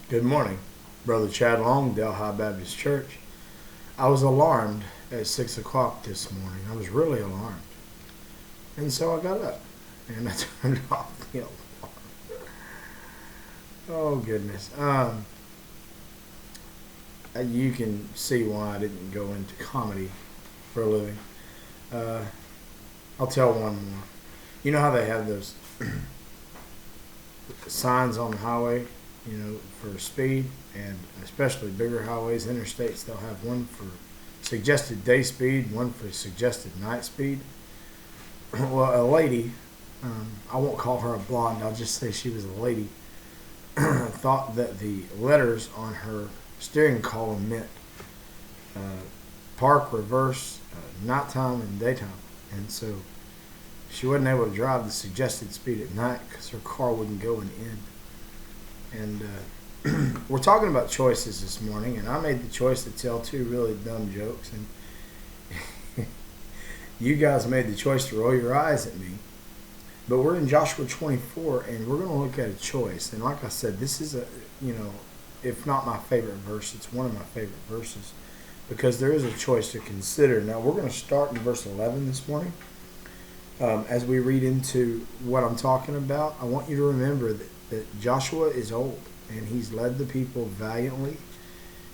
Good morning, Brother Chad Long, Delhi Baptist Church. I was alarmed at 6 o'clock this morning. I was really alarmed. And so I got up and I turned off the alarm. Oh, goodness. You can see why I didn't go into comedy for a living. Uh, I'll tell one more. You know how they have those signs on the highway, for speed, and especially bigger highways, interstates, they'll have one for suggested day speed, one for suggested night speed. Well, a lady, I won't call her a blonde, I'll just say she was a lady, thought that the letters on her steering column meant uh, park, reverse, nighttime, and daytime. And so she wasn't able to drive the suggested speed at night because her car wouldn't go in the end. And we're talking about choices this morning, and I made the choice to tell two really dumb jokes, and you guys made the choice to roll your eyes at me. But we're in Joshua 24, and we're going to look at a choice. And like I said, this is if not my favorite verse, it's one of my favorite verses because there is a choice to consider. Now, we're going to start in verse 11 this morning. As we read into what I'm talking about, I want you to remember that Joshua is old, and he's led the people valiantly.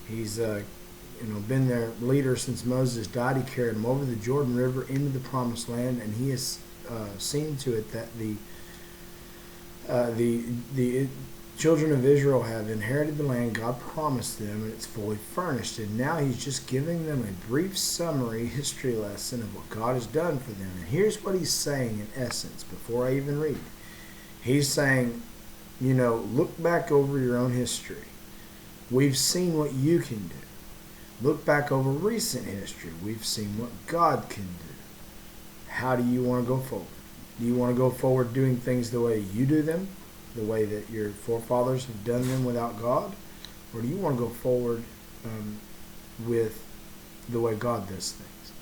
He's been their leader since Moses died. He carried them over the Jordan River into the Promised Land, and he has seen to it that the children of Israel have inherited the land God promised them, and it's fully furnished. And now he's just giving them a brief summary history lesson of what God has done for them. And here's what he's saying in essence before I even read. He's saying, look back over your own history. We've seen what you can do. Look back over recent history. We've seen what God can do. How do you want to go forward? Do you want to go forward doing things the way you do them, the way that your forefathers have done them without God? Or do you want to go forward with the way God does things?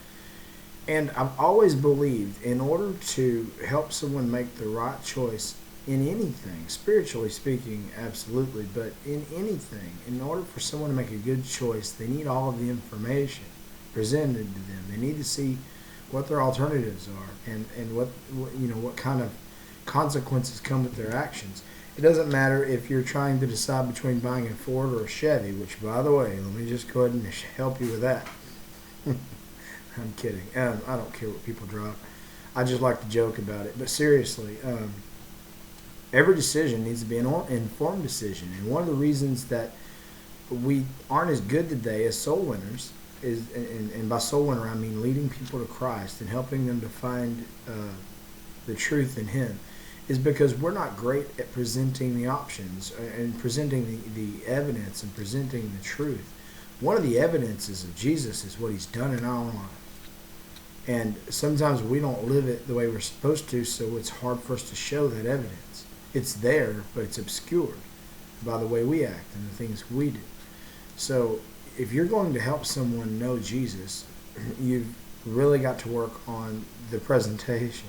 And I've always believed in order to help someone make the right choice in anything, spiritually speaking, absolutely, but in anything, in order for someone to make a good choice, they need all of the information presented to them. They need to see what their alternatives are and what kind of consequences come with their actions. It doesn't matter if you're trying to decide between buying a Ford or a Chevy, which, by the way, let me just go ahead and help you with that. I'm kidding. I don't care what people drive. I just like to joke about it. But seriously, every decision needs to be an informed decision. And one of the reasons that we aren't as good today as soul winners is, and by soul winner I mean leading people to Christ and helping them to find the truth in Him, is because we're not great at presenting the options and presenting the evidence and presenting the truth. One of the evidences of Jesus is what He's done in our life. And sometimes we don't live it the way we're supposed to, so it's hard for us to show that evidence. It's there, but it's obscured by the way we act and the things we do. So if you're going to help someone know Jesus, you've really got to work on the presentation.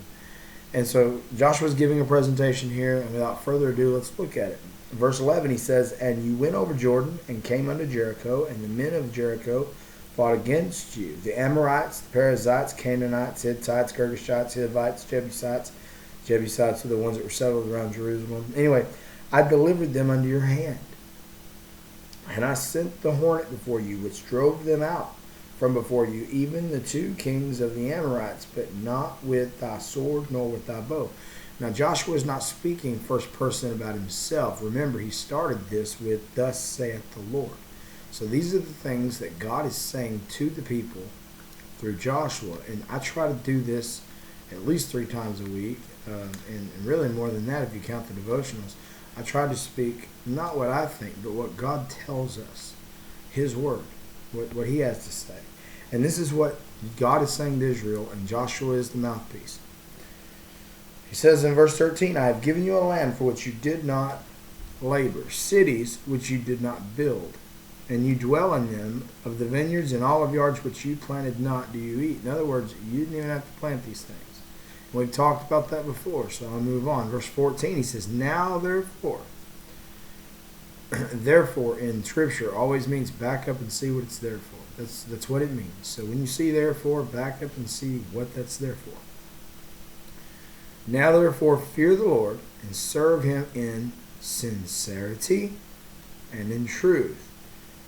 And so Joshua's giving a presentation here, and without further ado, let's look at it. Verse 11, he says, "And you went over Jordan and came unto Jericho, and the men of Jericho fought against you. The Amorites, the Perizzites, Canaanites, Hittites, Girgashites, Hivites, Jebusites. Jebusites were the ones that were settled around Jerusalem. Anyway, I delivered them unto your hand. And I sent the hornet before you, which drove them out from before you, even the two kings of the Amorites, but not with thy sword nor with thy bow." Now Joshua is not speaking first person about himself. Remember, he started this with, "Thus saith the Lord." So these are the things that God is saying to the people through Joshua. And I try to do this at least 3 times a week, and really more than that if you count the devotionals. I try to speak not what I think, but what God tells us, His Word, what He has to say. And this is what God is saying to Israel, and Joshua is the mouthpiece. He says in verse 13, "I have given you a land for which you did not labor, cities which you did not build, and you dwell in them. Of the vineyards and olive yards which you planted not do you eat." In other words, you didn't even have to plant these things. We've talked about that before, so I'll move on. Verse 14, he says, "Now therefore, Therefore in Scripture always means back up and see what it's there for. That's what it means. So when you see therefore, back up and see what that's there for. Now therefore fear the Lord and serve him in sincerity and in truth,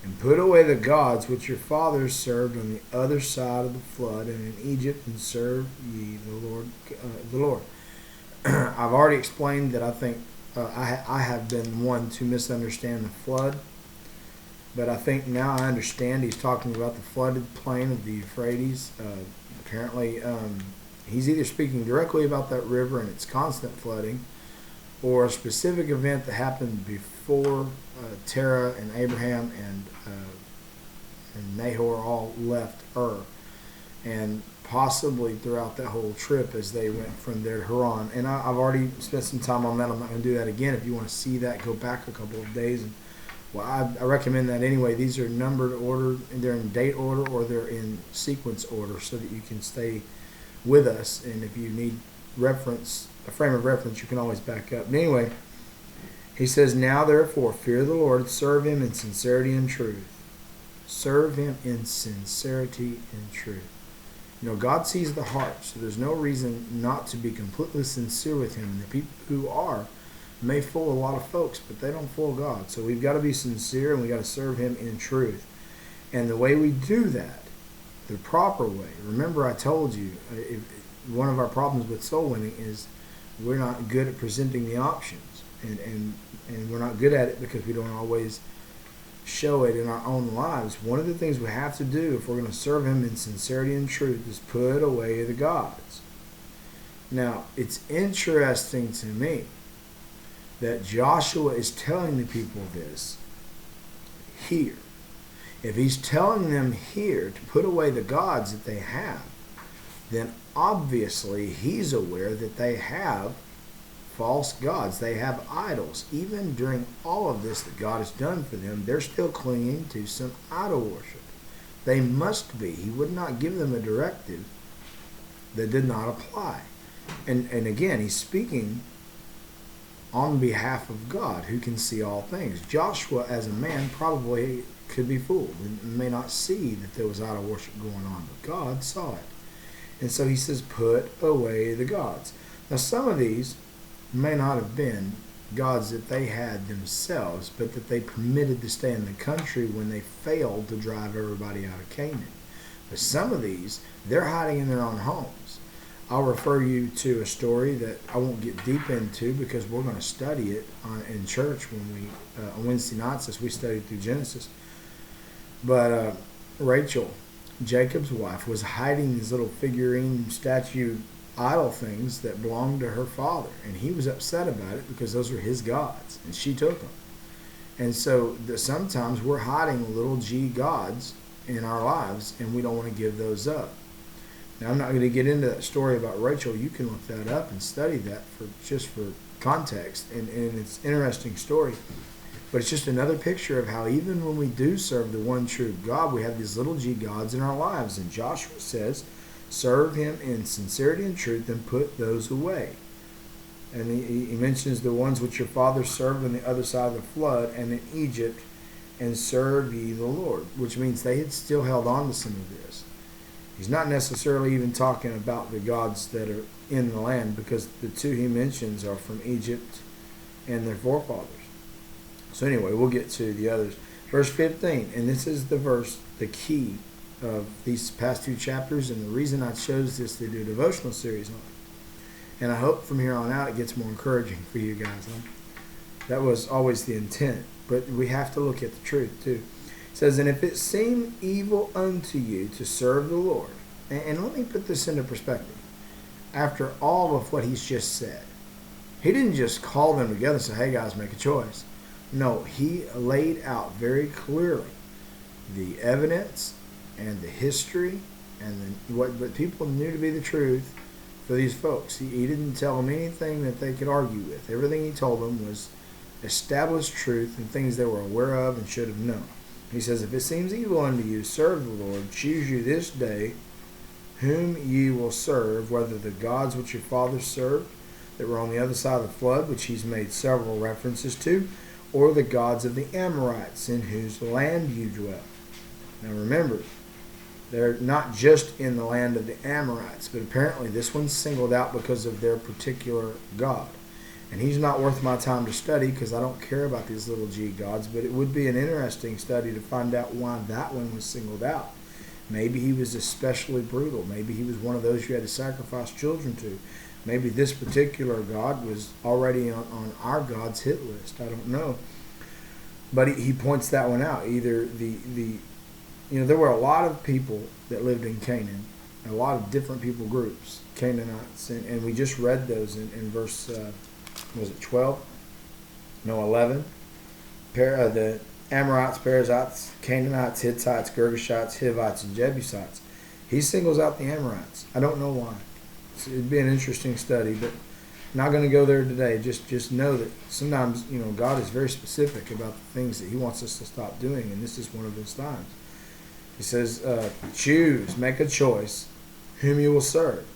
and put away the gods which your fathers served on the other side of the flood and in Egypt, and serve ye the Lord. I've already explained that I think I have been one to misunderstand the flood, but I think now I understand he's talking about the flooded plain of the Euphrates. Apparently, he's either speaking directly about that river and its constant flooding, or a specific event that happened before Terah and Abraham and Nahor all left Ur, and possibly throughout that whole trip as they went from there to Haran. And I've already spent some time on that. I'm not going to do that again. If you want to see that, go back a couple of days. And well, I recommend that anyway. These are numbered order, and they're in date order or they're in sequence order, so that you can stay with us. And if you need reference, a frame of reference, you can always back up. But anyway, he says, now therefore fear the Lord, serve him in sincerity and truth. Serve him in sincerity and truth. You know, God sees the heart, so there's no reason not to be completely sincere with him. And the people who are may fool a lot of folks, but they don't fool God. So we've got to be sincere, and we've got to serve him in truth. And the way we do that, the proper way, remember I told you, one of our problems with soul winning is we're not good at presenting the options. And we're not good at it because we don't always show it in our own lives. One of the things we have to do if we're going to serve him in sincerity and truth is put away the gods. Now, it's interesting to me that Joshua is telling the people this here. If he's telling them here to put away the gods that they have, then obviously he's aware that they have false gods. They have idols. Even during all of this that God has done for them, they're still clinging to some idol worship. They must be. He would not give them a directive that did not apply. And again, he's speaking on behalf of God, who can see all things. Joshua, as a man, probably could be fooled and may not see that there was idol worship going on, but God saw it. And so he says, put away the gods. Now, some of these may not have been gods that they had themselves, but that they permitted to stay in the country when they failed to drive everybody out of Canaan. But some of these, they're hiding in their own homes. I'll refer you to a story that I won't get deep into because we're going to study it in church when we on Wednesday nights as we study through Genesis. But Rachel, Jacob's wife, was hiding these little figurine, statue, idol things that belonged to her father, and he was upset about it because those were his gods, and she took them. And so sometimes we're hiding little g gods in our lives, and we don't want to give those up. Now, I'm not going to get into that story about Rachel. You can look that up and study that for context, and it's an interesting story. But it's just another picture of how even when we do serve the one true God, we have these little g gods in our lives. And Joshua says, serve him in sincerity and truth, and put those away. And he mentions the ones which your fathers served on the other side of the flood and in Egypt, and serve ye the Lord, which means they had still held on to some of this. He's not necessarily even talking about the gods that are in the land, because the two he mentions are from Egypt and their forefathers. So anyway, we'll get to the others. Verse 15, and this is the verse, the key of these past two chapters, and the reason I chose this to do a devotional series on it. And I hope from here on out it gets more encouraging for you guys. That was always the intent, but we have to look at the truth too. It says, and if it seem evil unto you to serve the Lord, and let me put this into perspective. After all of what he's just said, he didn't just call them together and say, hey guys, make a choice. No, he laid out very clearly the evidence and the history and what people knew to be the truth for these folks. He didn't tell them anything that they could argue with. Everything he told them was established truth and things they were aware of and should have known. He says, if it seems evil unto you, serve the Lord. Choose you this day whom ye will serve, whether the gods which your fathers served that were on the other side of the flood, which he's made several references to, or the gods of the Amorites in whose land you dwell. Now remember, they're not just in the land of the Amorites, but apparently this one's singled out because of their particular god. And he's not worth my time to study because I don't care about these little g gods, but it would be an interesting study to find out why that one was singled out. Maybe he was especially brutal. Maybe he was one of those you had to sacrifice children to. Maybe this particular god was already on our God's hit list. I don't know. But he points that one out. Either there were a lot of people that lived in Canaan, a lot of different people groups, Canaanites, and we just read those in verse, was it 12? No, 11. The Amorites, Perizzites, Canaanites, Hittites, Girgashites, Hivites, and Jebusites. He singles out the Amorites. I don't know why. It'd be an interesting study, but not going to go there today. Just know that sometimes God is very specific about the things that He wants us to stop doing, and this is one of those times. He says, choose, make a choice, whom you will serve,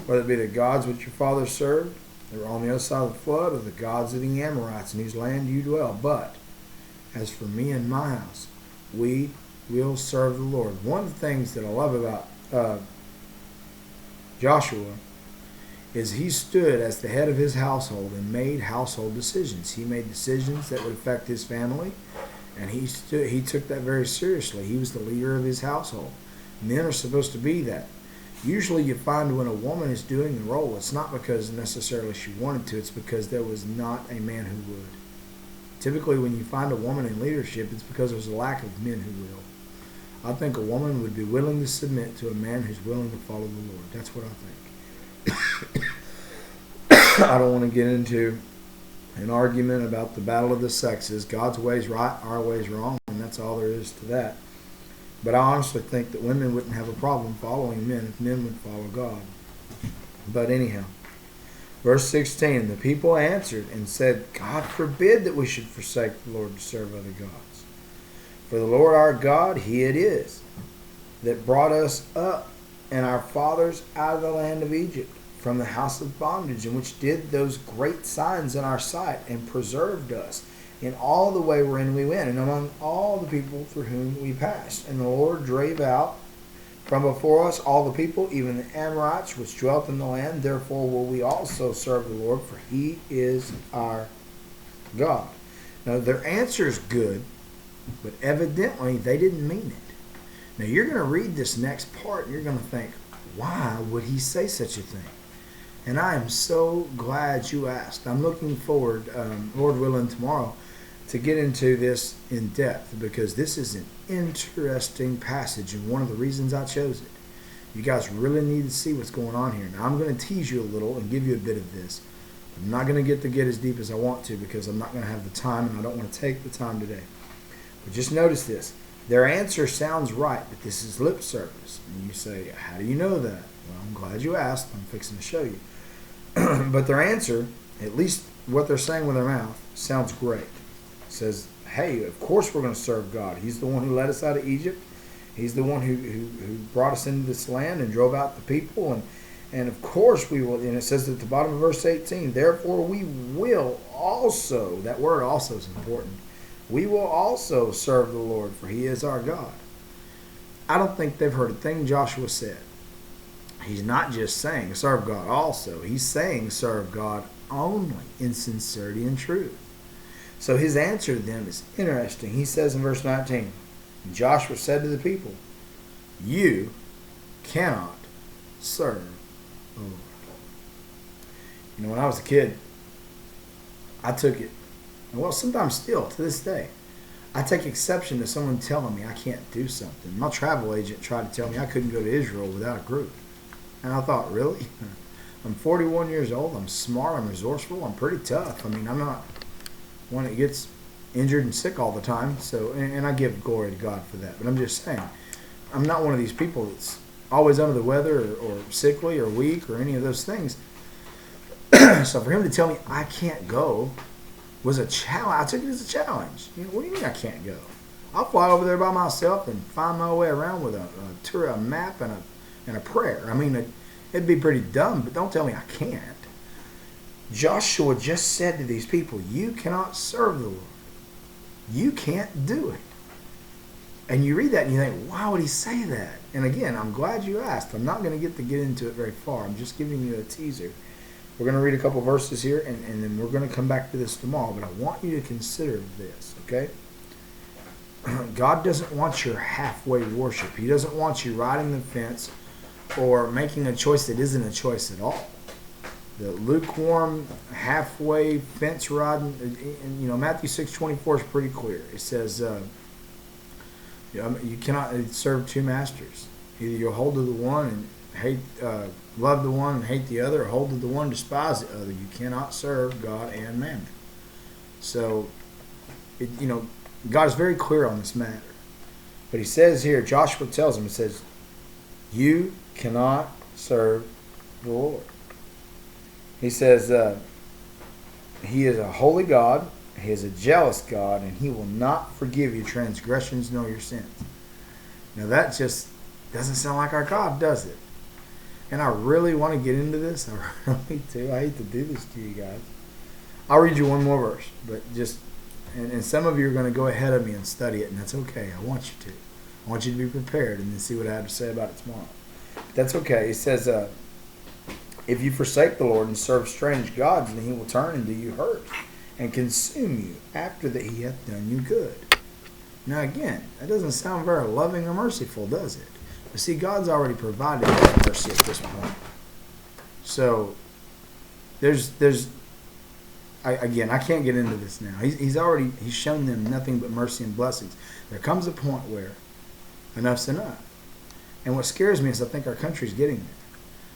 whether it be the gods which your fathers served, that were on the other side of the flood, or the gods of the Amorites in whose land you dwell. But as for me and my house, we will serve the Lord. One of the things that I love about Joshua is he stood as the head of his household and made household decisions. He made decisions that would affect his family, and he took that very seriously. He was the leader of his household. Men are supposed to be that. Usually you find when a woman is doing the role, it's not because necessarily she wanted to, it's because there was not a man who would. Typically when you find a woman in leadership, it's because there's a lack of men who will. I think a woman would be willing to submit to a man who's willing to follow the Lord. That's what I think. I don't want to get into an argument about the battle of the sexes. God's way's right, our way's wrong, and that's all there is to that. But I honestly think that women wouldn't have a problem following men if men would follow God. But anyhow, verse 16, the people answered and said, God forbid that we should forsake the Lord to serve other gods. For the Lord our God, He it is, that brought us up and our fathers out of the land of Egypt, from the house of bondage, and which did those great signs in our sight, and preserved us in all the way wherein we went, and among all the people through whom we passed. And the Lord drave out from before us all the people, even the Amorites, which dwelt in the land. Therefore will we also serve the Lord, for He is our God. Now their answer is good, but evidently they didn't mean it. Now you're going to read this next part, and you're going to think, why would he say such a thing? And I am so glad you asked. I'm looking forward, Lord willing, tomorrow to get into this in depth, because this is an interesting passage and one of the reasons I chose it. You guys really need to see what's going on here. Now I'm going to tease you a little and give you a bit of this. I'm not going to get as deep as I want to, because I'm not going to have the time, and I don't want to take the time today. But just notice this. Their answer sounds right, but this is lip service. And you say, how do you know that? Well, I'm glad you asked. I'm fixing to show you. But their answer, at least what they're saying with their mouth, sounds great. It says, hey, of course we're going to serve God. He's the one who led us out of Egypt. He's the one who brought us into this land and drove out the people. And of course we will. And it says at the bottom of verse 18, therefore we will also, that word also is important, we will also serve the Lord, for He is our God. I don't think they've heard a thing Joshua said. He's not just saying serve God also. He's saying serve God only in sincerity and truth. So his answer to them is interesting. He says in verse 19, Joshua said to the people, you cannot serve the Lord. You know, when I was a kid, I took it, well, sometimes still to this day, I take exception to someone telling me I can't do something. My travel agent tried to tell me I couldn't go to Israel without a group. And I thought, really? I'm 41 years old. I'm smart. I'm resourceful. I'm pretty tough. I mean, I'm not one that gets injured and sick all the time. So, and I give glory to God for that. But I'm just saying, I'm not one of these people that's always under the weather or sickly or weak or any of those things. So for him to tell me I can't go was a challenge. I took it as a challenge. You know, what do you mean I can't go? I'll fly over there by myself and find my way around with a map and a prayer. I mean, it'd be pretty dumb, but don't tell me I can't. Joshua just said to these people, you cannot serve the Lord. You can't do it. And you read that and you think, why would he say that? And again, I'm glad you asked. I'm not going to get into it very far. I'm just giving you a teaser. We're going to read a couple verses here, and then we're going to come back to this tomorrow. But I want you to consider this, okay? God doesn't want your halfway worship. He doesn't want you riding the fence or making a choice that isn't a choice at all. The lukewarm, halfway fence riding, and Matthew 6:24 is pretty clear. It says, you cannot serve two masters. Either you'll hold to the one and hate, love the one and hate the other, or hold to the one and despise the other. You cannot serve God and mammon. So, God is very clear on this matter. But he says here, Joshua tells him, it says, you cannot serve the Lord. He says, he is a holy God, he is a jealous God, and he will not forgive your transgressions nor your sins. Now that just doesn't sound like our God, does it? And I really want to get into this. I really do. I hate to do this to you guys. I'll read you one more verse, but and some of you are going to go ahead of me and study it, and that's okay. I want you to. I want you to be prepared and then see what I have to say about it tomorrow. But that's okay. It says, if you forsake the Lord and serve strange gods, then he will turn and do you hurt and consume you after that he hath done you good. Now again, that doesn't sound very loving or merciful, does it? But see, God's already provided that mercy at this point. So, I can't get into this now. He's shown them nothing but mercy and blessings. There comes a point where enough's enough. And what scares me is I think our country's getting there.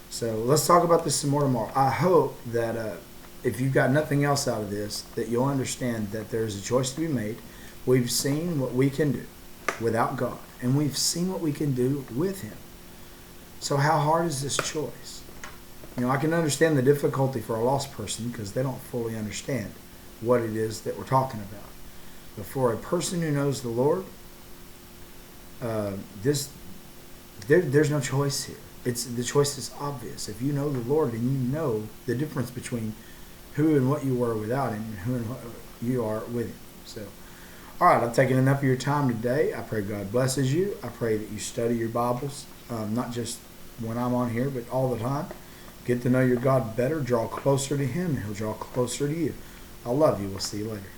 So let's talk about this some more tomorrow. I hope that if you've got nothing else out of this, that you'll understand that there's a choice to be made. We've seen what we can do without God, and we've seen what we can do with him. So how hard is this choice? I can understand the difficulty for a lost person because they don't fully understand what it is that we're talking about. But for a person who knows the Lord, there's no choice here. The choice is obvious. If you know the Lord and you know the difference between who and what you were without him and who and what you are with him. So, all right, I've taken enough of your time today. I pray God blesses you. I pray that you study your Bibles, not just when I'm on here, but all the time. Get to know your God better. Draw closer to him, and he'll draw closer to you. I love you. We'll see you later.